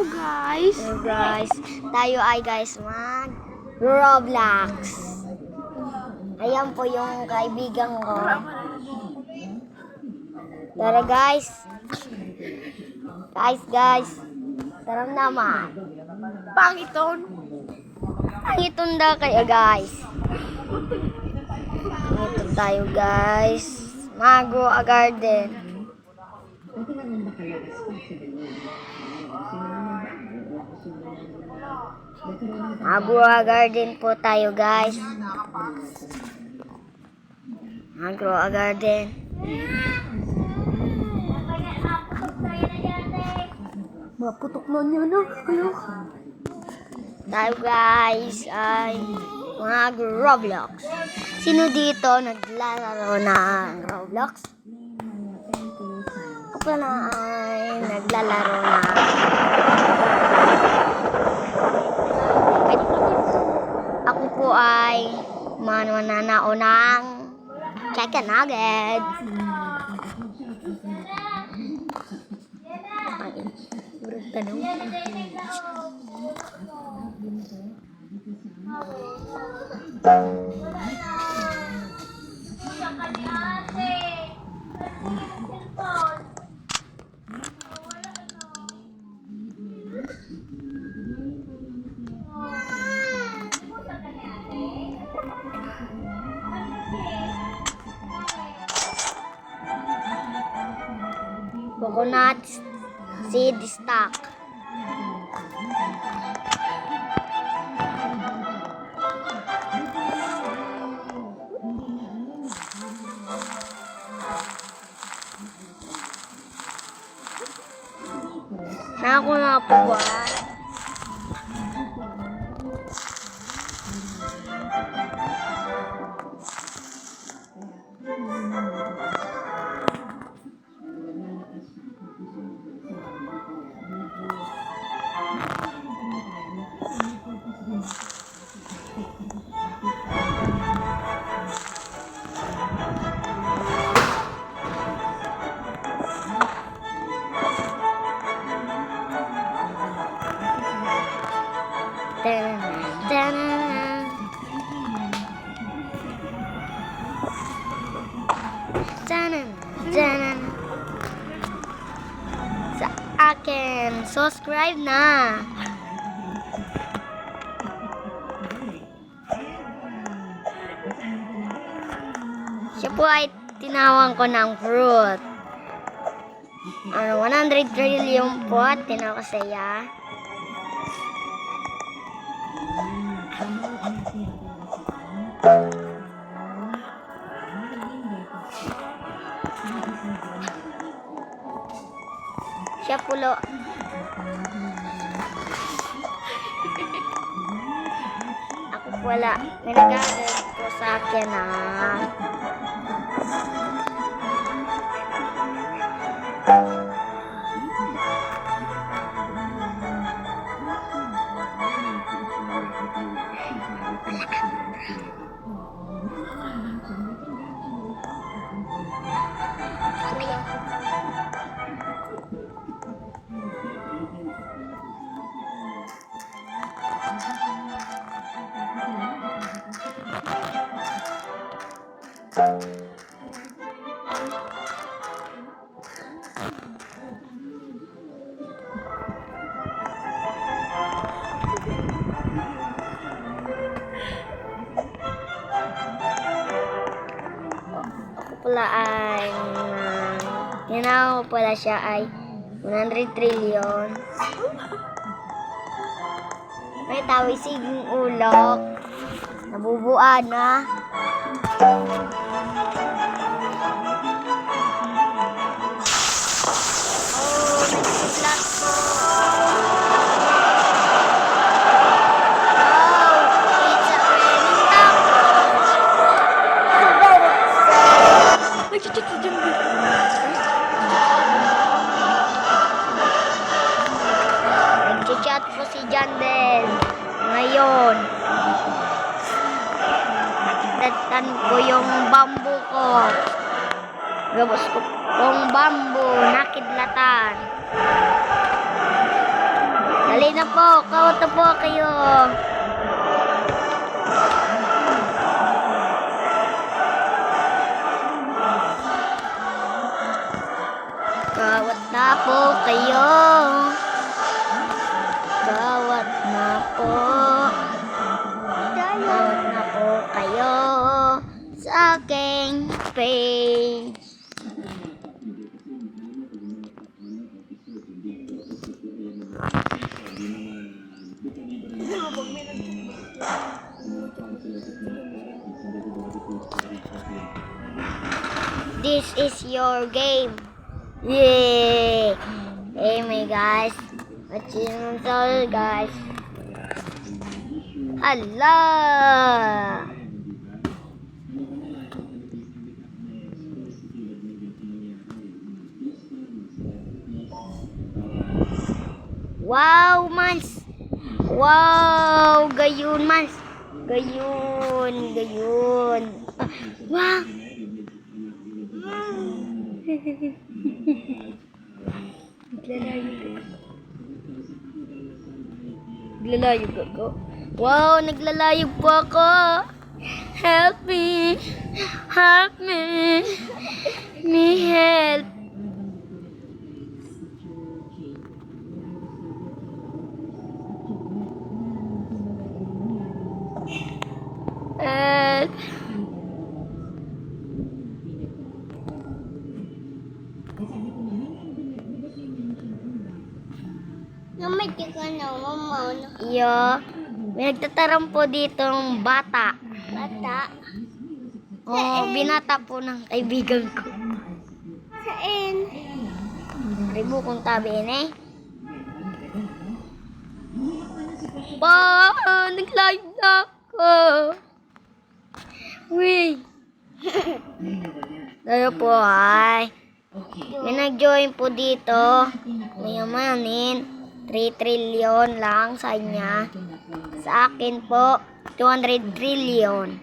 Hello guys, tayo ay mag Roblox. Ayan po yung kaibigan ko. Tara guys. Guys. Tara naman. Pangiton daw kayo guys. Ito tayo guys. Mago a garden. Agua Garden po tayo guys. Agua Garden. Maputok na niya na. Tayo guys ay mag Roblox. Sino dito naglalaro ng Roblox? Ako pala ay naglalaro na. Ako po ay mananao ng chicken nuggets. Coconut seed stock. Ako na po ba? Sa akin, subscribe na. Siya po ay tinawag ko ng fruit. 100 trillion po, tinawag ko siya. Siya pulo. Ako wala. May nag-aaral po sa akin pula ay tinawag pala siya ay 100 trillion. May tawisiging ulok. Nabubuan na. Nag-chat po si Jandel ngayon. Nakitatan ko yung bamboo ko. Gabos ko kong bamboo nakidlatan. Dali na po, kauto po kayo. Kawat na po kayo. Kawat na po. Kawat na po kayo sa aking page. This is your game. Yay! Hey my guys. Achievements all guys. Hala! Wow, Mans! Wow! Gayun, Mans! Gayun! Gayun! Ah, wow! Naglalayog ako. Wow! Naglalayog po ako! Help me! Help me! Me help! Help! Namay ka na, mama. Iyo. May nagtataram po dito ng bata. Bata? Oo, binata po ng kaibigan ko. Saan? Ribo kong tabi eh. Pa! Nag-live na ako. Uy! Tayo po ay. May nag-join po dito. Mayamanin. 3 trillion lang sa kanya. Sa akin po, 200 trillion.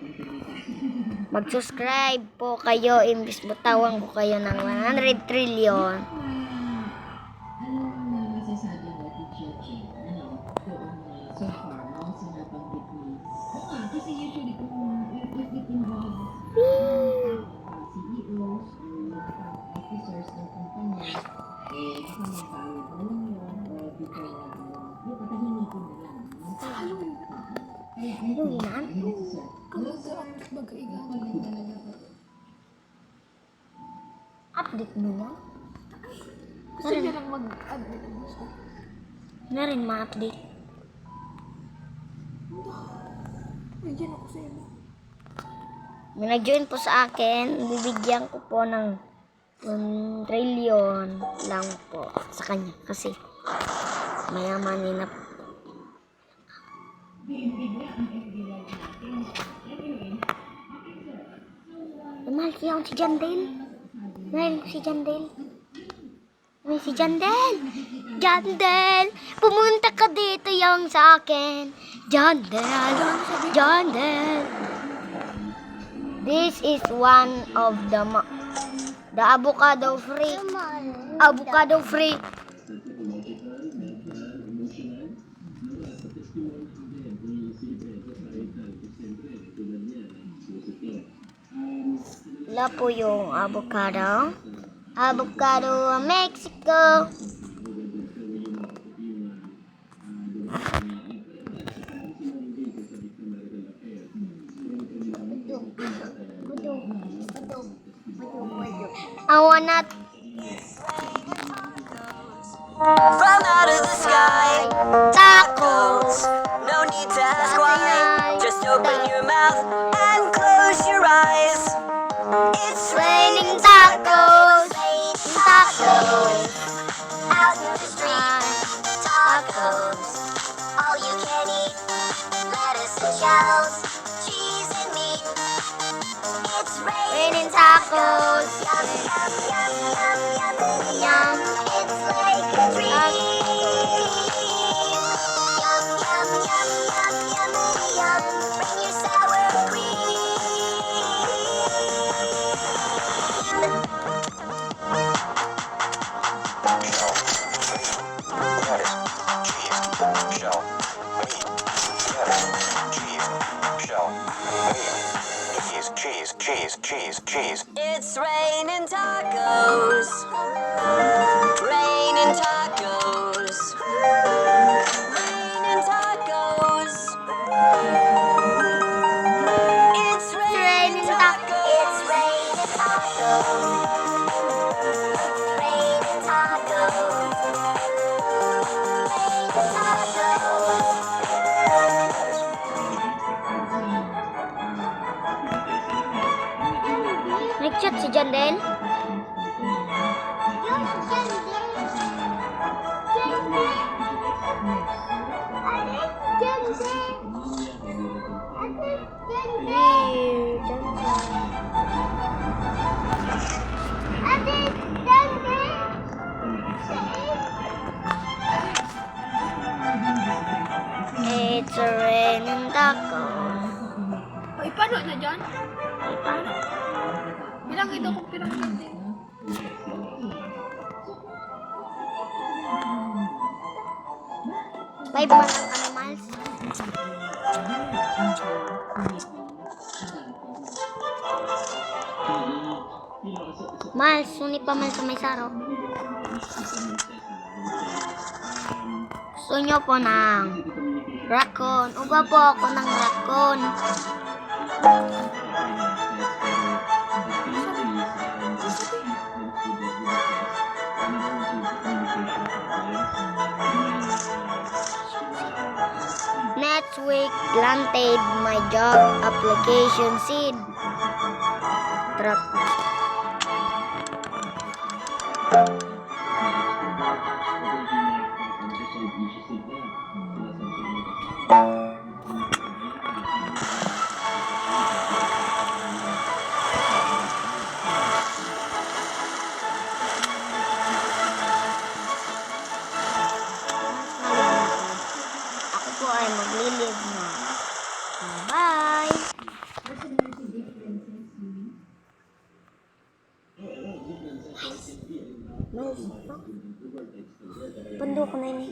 Mag-subscribe po kayo. Imbis butawan ko kayo ng 100 trillion. Update mo na? Gusto niya lang mag-update. Na rin ma-update. Nandiyan ako sa iyo. May nag-join po sa akin. Bibigyan ko po ng 1 trillion lang po sa kanya. Kasi mayamanin na po. Mahal siya si Jandel. Mahal si Jandel. May si Jandel. Jandel, pumunta ka dito yung sa akin. Jandel. Jandel. This is one of the avocado free. Avocado free. Wala po yung avocado. Avocado Mexico. I wanna From out of the sky, tacos. No need to ask why. Just open your mouth and close your eyes. It's raining tacos. Tacos. out in the street. Tacos. All you can eat. Lettuce and shells. Cheese and meat. It's Raining tacos. Yum, yum, yum, yum, yum, Yum. yum. It's like a dream. Yum, yum, yum, yum, yum, yum. Bring your sour cream. Lettuce, cheese, It's raining tacos. Raining tacos. Raining tacos. It's raining tacos. It's raining tacos. Raining tacos. Nag-chat si Jandel? It's raining tacos. Ay, paano na dyan? Ay, paano? Bilangin daw kung pinangin. Five man lang kami, Miles. Miles, suni pa man sa may saro. Gusto nyo po ng raccoon. Uba po ako ng raccoon. Next week, planted my job application seed. Truck. Ako po ay maglilib na. Bye! Pando ko na ini.